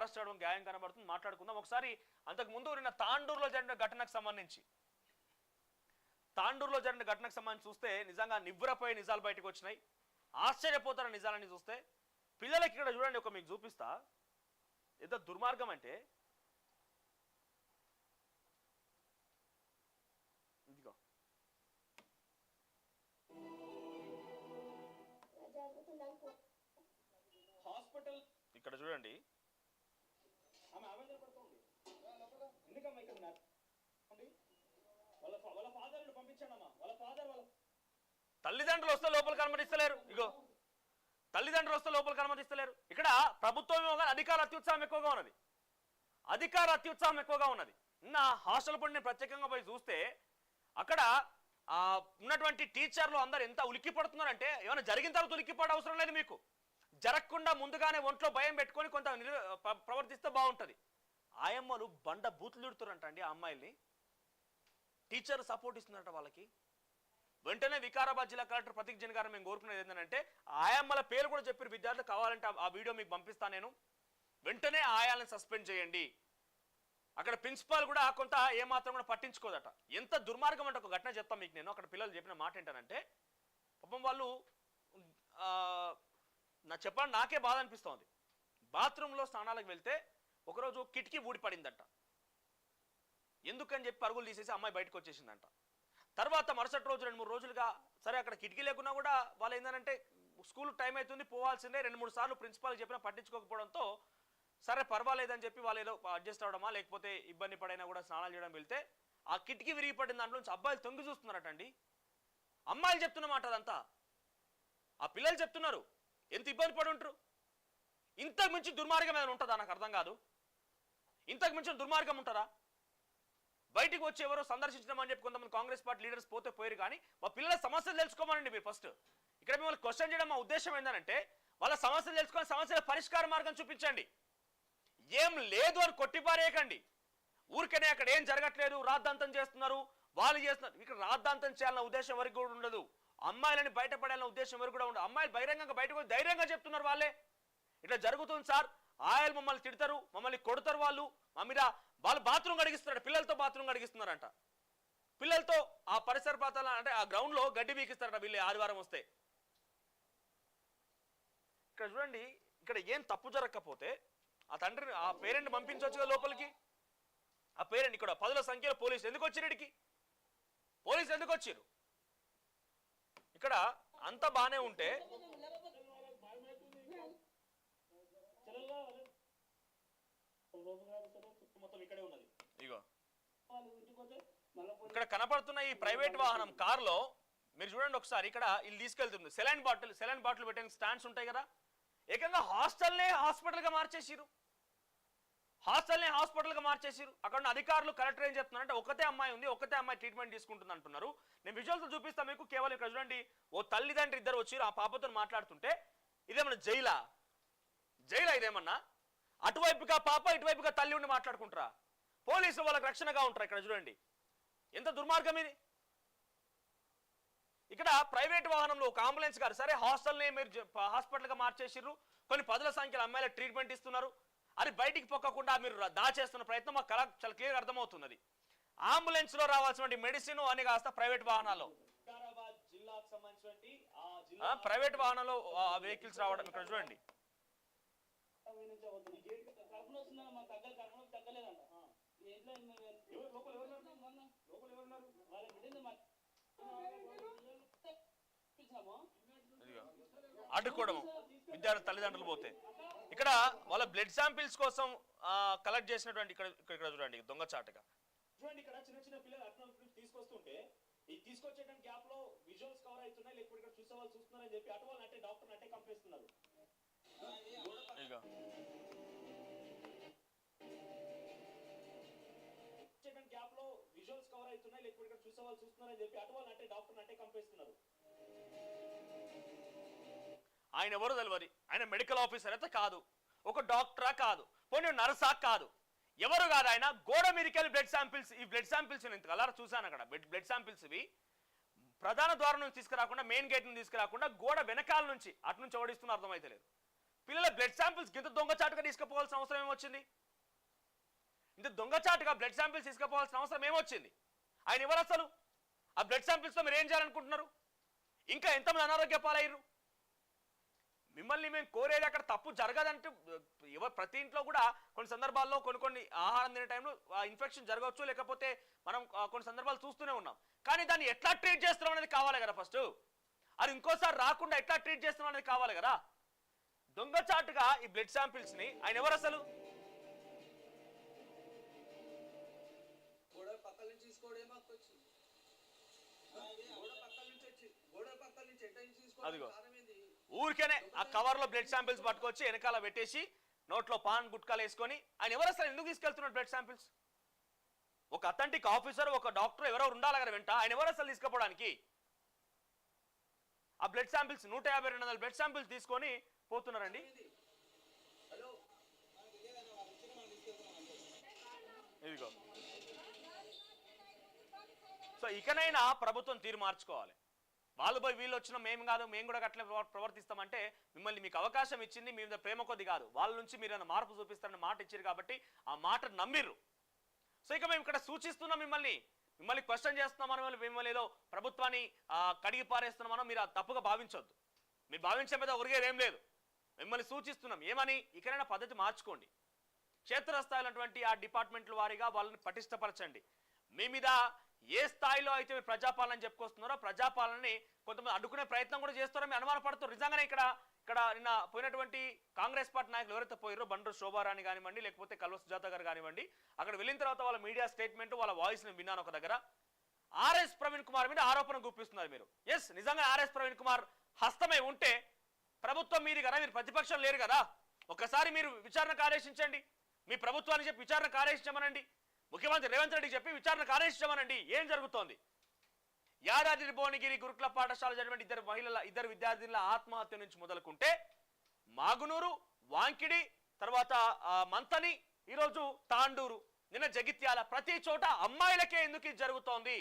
Arrest చేయడం న్యాయం కనబడుతుంది. మాట్లాడుకుందాం ఒకసారి. అంతకుముందు నిన్న తాండూరులో జరిగిన ఘటనకు సంబంధించి చూస్తే నిజంగా నివ్వెరపోయే నిజాలు బయటకు వచ్చినాయి. ఆశ్చర్యపోతారు నిజాలని చూస్తే. పిల్లలకి ఇక్కడ చూడండి, ఒక మీకు చూపిస్తా ఎంత దుర్మార్గం అంటే, ఇదిగో హాస్పిటల్ ఇక్కడ చూడండి. తల్లిదండ్రులు వస్తే లోపలికి అనుమతిస్తలేరు. ఇగో తల్లిదండ్రులు వస్తే లోపలికి అనుమతిస్తలేరు. ఇక్కడ ప్రభుత్వం అధికార అత్యుత్సాహం ఎక్కువగా ఉన్నది. నిన్న హాస్టల్ పడి నేను ప్రత్యేకంగా పోయి చూస్తే అక్కడ ఉన్నటువంటి టీచర్లు అందరు ఎంత ఉలిక్కి పడుతున్నారంటే, ఏమైనా జరిగిన తర్వాత ఉలిక్కిపడే అవసరం లేదు. మీకు జరగకుండా ముందుగానే ఒంట్లో భయం పెట్టుకొని కొంత ప్రవర్తిస్తే బాగుంటుంది. ఆయమ్మలు బండ బూతులు తిడుతున్నారంట అండి. ఆ అమ్మాయిల్ని టీచర్ సపోర్ట్ ఇస్తున్నారట వాళ్ళకి. వెంటనే వికారాబాద్ జిల్లా కలెక్టర్ ప్రతీక్ జైన్ గారు మేము కోరుకునేది ఏంటంటే, ఆయమ్మల పేరు కూడా చెప్పారు విద్యార్థులు. కావాలంటే ఆ వీడియో మీకు పంపిస్తాను నేను. వెంటనే ఆయాలను సస్పెండ్ చేయండి. అక్కడ ప్రిన్సిపాల్ కూడా కొంత ఏమాత్రం కూడా పట్టించుకోదట. ఎంత దుర్మార్గం అంటే ఒక ఘటన చెప్తాను మీకు నేను. అక్కడ పిల్లలు చెప్పిన మాట ఏంటంటే, పాపం వాళ్ళు చెప్పండి నాకే బాధ అనిపిస్తుంది. బాత్రూంలో స్నానాలకు వెళ్తే ఒకరోజు కిటికీ ఊడిపడిందట. ఎందుకని చెప్పి పరుగులు తీసేసి అమ్మాయి బయటకు వచ్చేసిందంట. తర్వాత మరుసటి రోజు 2-3 రోజులుగా సరే అక్కడ కిటికీ లేకున్నా కూడా వాళ్ళు ఏంటంటే స్కూల్ టైం అవుతుంది పోవాల్సిందే, 2-3 సార్లు ప్రిన్సిపాల్ చెప్పినా పట్టించుకోకపోవడంతో సరే పర్వాలేదని చెప్పి వాళ్ళు ఏదో అడ్జస్ట్ అవడమా లేకపోతే ఇబ్బంది పడైనా కూడా స్నానాలు చేయడం వెళ్తే ఆ కిటికీ విరిగి పడిన దాంట్లో నుంచి అబ్బాయిలు తొంగి చూస్తున్నారటండి. అమ్మాయిలు చెప్తున్నమాట అదంతా. ఆ పిల్లలు చెప్తున్నారు ఎంత ఇబ్బంది పడి ఉంటారు. ఇంతకు మించి దుర్మార్గం ఏమైనా ఉంటుందా? నాకు అర్థం కాదు. ఇంతకు మించిన దుర్మార్గం ఉంటుందా? బయటికి వచ్చి ఎవరో సందర్శించడం అని చెప్పి కొంతమంది కాంగ్రెస్ పార్టీ లీడర్స్ పోయారు. కానీ మా పిల్లల సమస్యలు తెలుసుకోమనండి మీరు ఫస్ట్. ఇక్కడ మిమ్మల్ని క్వశ్చన్ చేయడం మా ఉద్దేశం ఏంటంటే, వాళ్ళ సమస్యలు తెలుసుకొని సమస్యల పరిష్కార మార్గం చూపించండి. ఏం లేదు అని కొట్టిపారేయకండి. ఊరికనే అక్కడ ఏం జరగట్లేదు, రాద్ధాంతం చేస్తున్నారు, వాళ్ళు చేస్తున్నారు. ఇక్కడ రాద్ధాంతం చేయాలన్న ఉద్దేశం ఎవరికి కూడా ఉండదు. అమ్మాయిలని బయటపడాలన్న ఉద్దేశం ఎవరికి కూడా ఉండదు. అమ్మాయిలు బహిరంగంగా బయటకు ధైర్యంగా చెప్తున్నారు వాళ్ళే, ఇట్లా జరుగుతుంది సార్, ఆయాలు మమ్మల్ని తిడతారు, మమ్మల్ని కొడతారు, వాళ్ళు మా మీద వాళ్ళు బాత్రూమ్ కడిగిస్తున్నారు, పిల్లలతో బాత్రూమ్ కడిగిస్తున్నారంట. పిల్లలతో ఆ పరిసర ప్రాంతాల అంటే ఆ గ్రౌండ్ లో గడ్డి బీకిస్తారట వీళ్ళు ఆదివారం వస్తే. ఇక్కడ చూడండి, ఇక్కడ ఏం తప్పు జరగకపోతే ఆ తండ్రిని ఆ పేరెంట్ పంపించవచ్చు లోపలికి. ఆ పేరెంట్ ఇక్కడ 10ల సంఖ్యలో పోలీసులు ఎందుకు వచ్చారు? ఇడికి పోలీసులు ఎందుకు వచ్చారు? ఇక్కడ అంత బానే ఉంటే ఇగో ఇక్కడ కనపడుతున్న ఈ ప్రైవేట్ వాహనం కారులో మీరు చూడండి ఒకసారి. ఇక్కడ వీళ్ళు తీసుకెళ్తుంది సెలైన్ బాటిల్ పెట్టడానికి స్టాండ్స్ ఉంటాయి కదా. ఏకంగా హాస్టల్నే హాస్పిటల్గా మార్చేసిరు. అక్కడ ఉన్న అధికారులు కలెక్టర్ ఏం చెప్తున్నారంటే, ఒకతే అమ్మాయి ఉంది, ఒకతే అమ్మాయి ట్రీట్మెంట్ తీసుకుంటుంది అంటున్నారు. నేను విజువల్స్ చూపిస్తాను మీకు. కేవలం ఇక్కడ చూడండి, ఓ తల్లిదండ్రి ఇద్దరు వచ్చి ఆ పాపతో మాట్లాడుతుంటే ఇదేమన్నా జైలా ఇదేమన్నా? అటువైపుగా పాప ఇటువైపుగా తల్లి ఉండి మాట్లాడుకుంటారా? పోలీసులు వాళ్ళకి రక్షణగా ఉంటారు. ఇక్కడ చూడండి ఎంత దుర్మార్గం ఇది. ఇక్కడ ప్రైవేట్ వాహనంలో ఒక అంబులెన్స్ గారు సరే హాస్టల్ని మీరు హాస్పిటల్గా మార్చేసిర్రు, కొన్ని 10ల సంఖ్యలో అమ్మాయిలకు ట్రీట్మెంట్ ఇస్తున్నారు. అది బయటికి పొక్కకుండా మీరు దాచేస్తున్న ప్రయత్నం మాకు చాలా క్లియర్ అర్థమవుతున్నది. అంబులెన్స్ లో రావాల్సిన మెడిసిన్ అని కాస్త ప్రైవేట్ వాహనాల్లో జిల్లాకు సంబంధించిన ప్రైవేట్ వాహనంలో వెహికల్స్ రావడం ఇక్కడ చూడండి. అడ్డుకోవడం విద్యార్థి తల్లిదండ్రులు పోతే ఇక్కడ వాళ్ళ బ్లడ్ శాంపిల్స్ కోసం కలెక్ట్ చేసినటువంటి ఇక్కడ చూడండి దొంగచాటుగా చూడండి. ఇక్కడ చిన్న పిల్లలు అట్లా తీసుకొస్తుంటే ఈ తీసుకొచ్చేటువంటి గ్యాప్ లో విజువల్స్ కవర్ అవుతున్నాయి, లేకపోతే ఇక్కడ చూసే వాళ్ళు చూస్తున్నారని చెప్పి అటు వాళ్ళు అంటే డాక్టర్ అంటే కంపేస్తున్నారు. గ్యాప్ లో విజువల్స్ కవర్ అవుతున్నాయి, లేకపోతే ఇక్కడ చూసే వాళ్ళు చూస్తున్నారని చెప్పి అటు వాళ్ళు అంటే డాక్టర్ అంటే కంపేస్తున్నారు. ఆయన ఎవరు తెలియదు. ఆయన మెడికల్ ఆఫీసర్ అయితే కాదు, ఒక డాక్టరా కాదు, పోనీ నర్సా కాదు, ఎవరు కాదు. ఆయన గోడ మీదకెళ్ళి బ్లడ్ శాంపిల్స్, ఈ బ్లడ్ శాంపిల్స్ నేను కలర్ చూశాను అక్కడ. బ్లడ్ శాంపిల్స్ ఇవి ప్రధాన ద్వారం నుంచి తీసుకురాకుండా, మెయిన్ గేట్ నుంచి తీసుకురాకుండా గోడ వెనకాల నుంచి అటు నుంచి ఓడిస్తున్న అర్థమైతే లేదు. పిల్లల బ్లడ్ శాంపిల్స్ ఇంత దొంగచాటుగా తీసుకుపోవాల్సిన అవసరం ఏమొచ్చింది? ఇంత దొంగచాటుగా బ్లడ్ శాంపిల్స్ తీసుకుపోవాల్సిన అవసరం ఏమొచ్చింది? ఆయన ఎవరు అసలు? ఆ బ్లడ్ శాంపిల్స్తో మీరు ఏం చేయాలనుకుంటున్నారు? ఇంకా ఎంతమంది అనారోగ్య పాలయ్యారు? మిమ్మల్ని మేము కోరేది అక్కడ తప్పు జరగదంటే ప్రతి ఇంట్లో కూడా కొన్ని సందర్భాల్లో కొన్ని ఆహారం తినే టైంలో ఇన్ఫెక్షన్ జరగవచ్చు, లేకపోతే మనం కొన్ని సందర్భాలు చూస్తూనే ఉన్నాం. కానీ దాన్ని ఎట్లా ట్రీట్ చేస్తున్నాం అనేది కావాలి కదా ఫస్ట్. అది ఇంకోసారి రాకుండా ఎట్లా ట్రీట్ చేస్తున్నాం అనేది కావాలి కదా. దొంగచాటుగా ఈ బ్లడ్ శాంపిల్స్ ని ఆయన ఎవరు అసలు? అదిగో ఊరికేనే ఆ కవర్ లో బ్లడ్ శాంపిల్స్ పట్టుకొచ్చి వెనకాల పెట్టేసి నోట్లో పాన్ గుట్కాలు వేసుకొని ఆయన ఎవరు అసలు ఎందుకు తీసుకెళ్తున్నాడు బ్లడ్ శాంపిల్స్? ఒక అథెంటిక్ ఆఫీసర్, ఒక డాక్టర్ ఎవరెవరు ఉండాలి కదా వెంట, ఆయన ఎవరు అసలు తీసుకుపోవడానికి? ఆ బ్లడ్ శాంపిల్స్ 150-200 బ్లడ్ శాంపిల్స్ తీసుకొని పోతున్నారండి. ఇదిగో సో ఇకనైనా ప్రభుత్వం తీరు మార్చుకోవాలి. వాళ్ళు పోయి వీళ్ళు వచ్చిన మేము కాదు, మేము కూడా అట్లా ప్రవర్తిస్తామంటే మిమ్మల్ని మీకు అవకాశం ఇచ్చింది మీ మీద ప్రేమ కొద్ది కాదు, వాళ్ళ నుంచి మీరు మార్పు చూపిస్తారని మాట ఇచ్చారు కాబట్టి ఆ మాట నమ్మిర్రు. సో ఇక మేము ఇక్కడ సూచిస్తున్నాం, మిమ్మల్ని క్వశ్చన్ చేస్తున్నామని మిమ్మల్ని ఏదో ప్రభుత్వాన్ని కడిగి పారేస్తున్నామనో మీరు తప్పుగా భావించొద్దు. మీరు భావించే మీద ఒరిగేది ఏం లేదు. మిమ్మల్ని సూచిస్తున్నాం ఏమని, ఇకనైనా పద్ధతి మార్చుకోండి. క్షేత్రస్థాయినటువంటి ఆ డిపార్ట్మెంట్ల వారీగా వాళ్ళని పటిష్టపరచండి. మీ మీద ఏ స్థాయిలో అయితే మీరు ప్రజాపాలన చెప్పుకొస్తున్నారో ప్రజాపాలనని కొంతమంది అడ్డుకునే ప్రయత్నం కూడా చేస్తారో మీరు అనుమానపడుతున్నారు. నిజంగానే ఇక్కడ నిన్న పోయినటువంటి కాంగ్రెస్ పార్టీ నాయకులు ఎవరైతే పోయారో బండ్రు శోభారాణి కానివ్వండి, లేకపోతే కల్వ సుజాత గారు కానివ్వండి, అక్కడ వెళ్ళిన తర్వాత వాళ్ళ మీడియా స్టేట్మెంట్, వాళ్ళ వాయిస్ ని విన్నాను ఒక దగ్గర. ఆర్ఎస్ ప్రవీణ్ కుమార్ మీద ఆరోపణ గుప్పిస్తున్నారు మీరు. ఎస్, నిజంగా ఆర్ఎస్ ప్రవీణ్ కుమార్ హస్తమై ఉంటే ప్రభుత్వం మీది కదా, మీరు ప్రతిపక్షం లేరు కదా, ఒకసారి మీరు విచారణకు ఆదేశించండి. మీ ప్రభుత్వానికి చెప్పి విచారణకు ఆదేశించమనండి. ముఖ్యమంత్రి రేవంత్ రెడ్డికి చెప్పి విచారణకు ఆదేశించమనండి. ఏం జరుగుతోంది? యాదాద్రి భువనగిరి గురుకుల పాఠశాల జరిగిన ఇద్దరు విద్యార్థుల ఆత్మహత్య నుంచి మొదలుకుంటే మాగునూరు, వాంకిడి, తర్వాత మంతని, ఈరోజు తాండూరు, నిన్న జగిత్యాల, ప్రతి చోట అమ్మాయిలకే ఎందుకు ఇది జరుగుతోంది?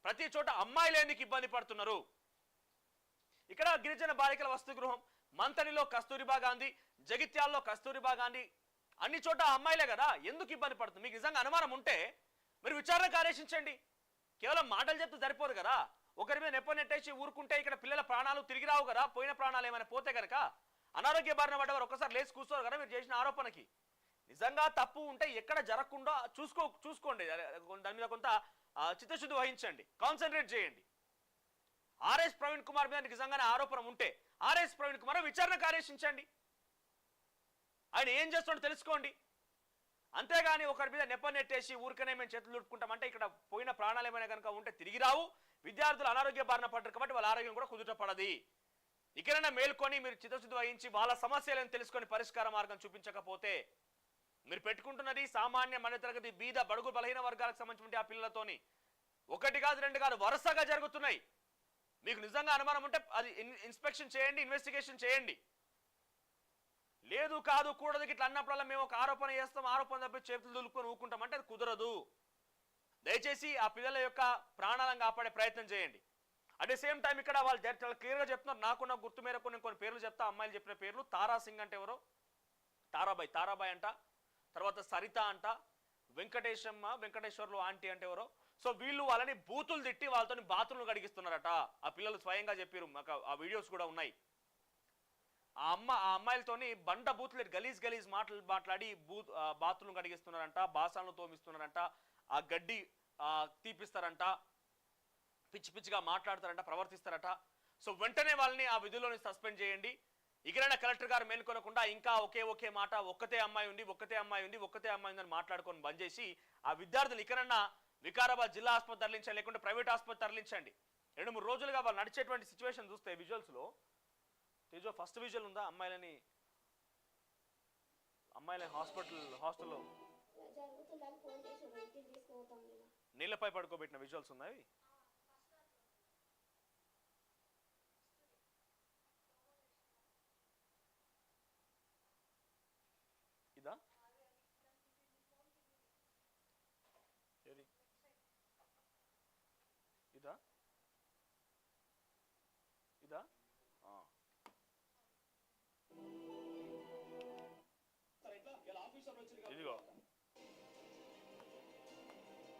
ప్రతి చోట అమ్మాయిలు ఎందుకు ఇబ్బంది పడుతున్నారు? ఇక్కడ గిరిజన బాలికల వసతి గృహం, మంతనిలో కస్తూరిబా గాంధీ, జగిత్యాల్లో కస్తూరిబా గాంధీ, అన్ని చోట అమ్మాయిలే కదా, ఎందుకు ఇబ్బంది పడుతుంది? మీకు నిజంగా అనుమానం ఉంటే మీరు విచారణకు ఆదేశించండి. కేవలం మాటలు చెప్తే సరిపోదు కదా. ఒకరి మీద నెట్టేసి ఊరుకుంటే ఇక్కడ పిల్లల ప్రాణాలు తిరిగి రావు కదా. పోయిన ప్రాణాలు ఏమైనా పోతే కనుక అనారోగ్య బారిన పడ్డవారు ఒక్కసారి లేచి కూర్చోరు కదా మీరు చేసిన ఆరోపణకి. నిజంగా తప్పు ఉంటే ఎక్కడ జరగకుండా చూసుకోండి. దాని మీద కొంత చిత్తశుద్ధి వహించండి, కాన్సన్ట్రేట్ చేయండి. ఆర్ఎస్ ప్రవీణ్ కుమార్ మీద నిజంగానే ఆరోపణ ఉంటే ఆర్ఎస్ ప్రవీణ్ కుమార్ విచారణకు ఆదేశించండి. ఆయన ఏం చేస్తున్నాడో తెలుసుకోండి. అంతేగాని ఒకరి మీద నెట్టేసి ఊరికనే మేము చేతులు దుడుకుంటామంటే ఇక్కడ పోయిన ప్రాణాలు ఏమైనా కనుక ఉంటే తిరిగి రావు. విద్యార్థులు అనారోగ్య బారిన పడ్డారు కాబట్టి వాళ్ళ ఆరోగ్యం కూడా కుదుట పడది. ఇకనైనా మేల్కొని మీరు చిత్తశుద్ధి వహించి వాళ్ళ సమస్యలను తెలుసుకొని పరిష్కార మార్గం చూపించకపోతే మీరు పెట్టుకుంటున్నది సామాన్య మధ్యతరగతి బీద బడుగు బలహీన వర్గాలకు సంబంధించిన ఆ పిల్లలతోని ఒకటి కాదు రెండు కాదు వరుసగా జరుగుతున్నాయి. మీకు నిజంగా అనుమానం ఉంటే అది ఇన్స్పెక్షన్ చేయండి, ఇన్వెస్టిగేషన్ చేయండి. లేదు కాదు కూడదు ఇట్లా అన్నప్పుడల్లా మేము ఒక ఆరోపణ చేస్తాం, ఆరోపణ తప్పి చేతులు దులుపుకొని ఊకుంటాం అంటే అది కుదరదు. దయచేసి ఆ పిల్లల యొక్క ప్రాణాలను కాపాడే ప్రయత్నం చేయండి. అట్ ది సేమ్ టైం ఇక్కడ వాళ్ళు చాలా క్లియర్గా చెప్తున్నారు. నాకున్న గుర్తు మేరకు నేను కొన్ని పేర్లు చెప్తా. అమ్మాయిలు చెప్పిన పేర్లు తారా సింగ్ అంటే ఎవరో, తారాబాయ్ అంట, తర్వాత సరిత అంట, వెంకటేశ్వర్లు ఆంటీ అంటే ఎవరో. సో వీళ్ళు వాళ్ళని బూతులు తిట్టి వాళ్ళతో బాత్రూమ్లు కడిగిస్తున్నారట. ఆ పిల్లలు స్వయంగా చెప్పారు, మాకు ఆ వీడియోస్ కూడా ఉన్నాయి. ఆ అమ్మాయిలతోని బండ బూతులు గలీజ్ మాట్లాడి బాత్రూమ్ కడిగిస్తున్నారంట, బాసాలను తోమిస్తున్నారంట, ఆ గడ్డి తీపిస్తారంట, పిచ్చిగా మాట్లాడతారంట, ప్రవర్తిస్తారట. సో వెంటనే వాళ్ళని ఆ విధుల్లోని సస్పెండ్ చేయండి. ఇకరైనా కలెక్టర్ గారు మేల్కొనకుండా ఇంకా ఒకే మాట ఒక్కతే అమ్మాయి ఉందని మాట్లాడుకొని బంద్ చేసి ఆ విద్యార్థులు ఇకరన్నా వికారాబాద్ జిల్లా ఆసుపత్రి తరలించండి, లేకుంటే ప్రైవేట్ ఆసుపత్రి తరలించండి. 2-3 రోజులుగా వాళ్ళు నడిచేటువంటి సిచ్యువేషన్ చూస్తే విజువల్స్ లో తేజో ఫస్ట్ విజువల్ ఉందా అమ్మాయిలని హాస్టల్లో నీళ్ళపై పడుకోబెట్టిన విజువల్స్ ఉన్నాయి. ఇదా ఏది ఇదా ఇదా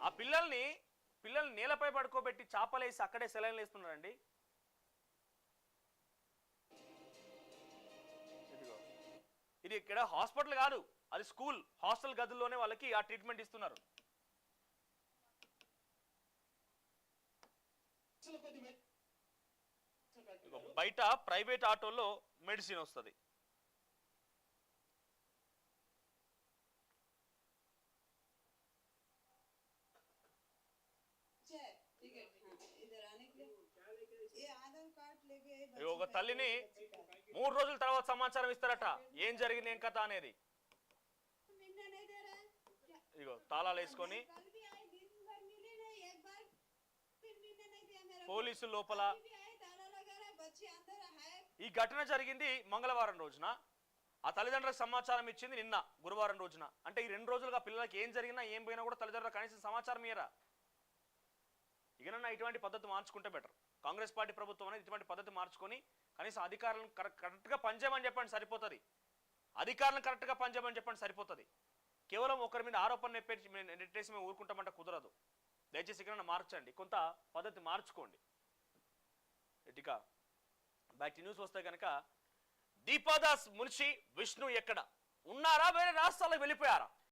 ఆ పిల్లల్ని నేలపై పడుకోబెట్టి చాపలేసి అక్కడే సెలైన్లు వేస్తున్నారండి. ఇది ఇక్కడ హాస్పిటల్ కాదు, అది స్కూల్ హాస్టల్ గదుల్లోనే వాళ్ళకి ఆ ట్రీట్మెంట్ ఇస్తున్నారు. బయట ప్రైవేట్ ఆటోల్లో మెడిసిన్ వస్తుంది. ఒక తల్లిని 3 రోజుల తర్వాత సమాచారం ఇస్తారట ఏం జరిగింది ఏం కథ అనేది. ఇగో తాళాలు వేసుకొని పోలీసుల లోపల. ఈ ఘటన జరిగింది మంగళవారం రోజున. ఆ తల్లిదండ్రులకు సమాచారం ఇచ్చింది నిన్న గురువారం రోజున. అంటే ఈ 2 రోజులుగా పిల్లలకి ఏం జరిగినా ఏం పోయినా కూడా తల్లిదండ్రులకు కనీసం సమాచారం ఇయ్యరా? ఇకనన్నా ఇటువంటి పద్ధతి మార్చుకుంటే బెటర్. కాంగ్రెస్ పార్టీ ప్రభుత్వం అనేది ఇటువంటి పద్ధతి మార్చుకొని కనీసం అధికారులను కరెక్ట్గా పనిచేయమని చెప్పండి సరిపోతుంది. అధికారులను కరెక్ట్గా పనిచేయమని చెప్పండి సరిపోతుంది. కేవలం ఒకరి మీద ఆరోపణ నెట్టేసి మేము ఊరుకుంటామంటే కుదరదు. దయచేసి ఇకనన్నా మార్చండి, కొంత పద్ధతి మార్చుకోండి. ఇక బ్యాక్ టు న్యూస్ వస్తే కనుక దీపాదాస్ మున్షి విష్ణు ఎక్కడ ఉన్నారా? వేరే రాష్ట్రాలకు వెళ్ళిపోయారా?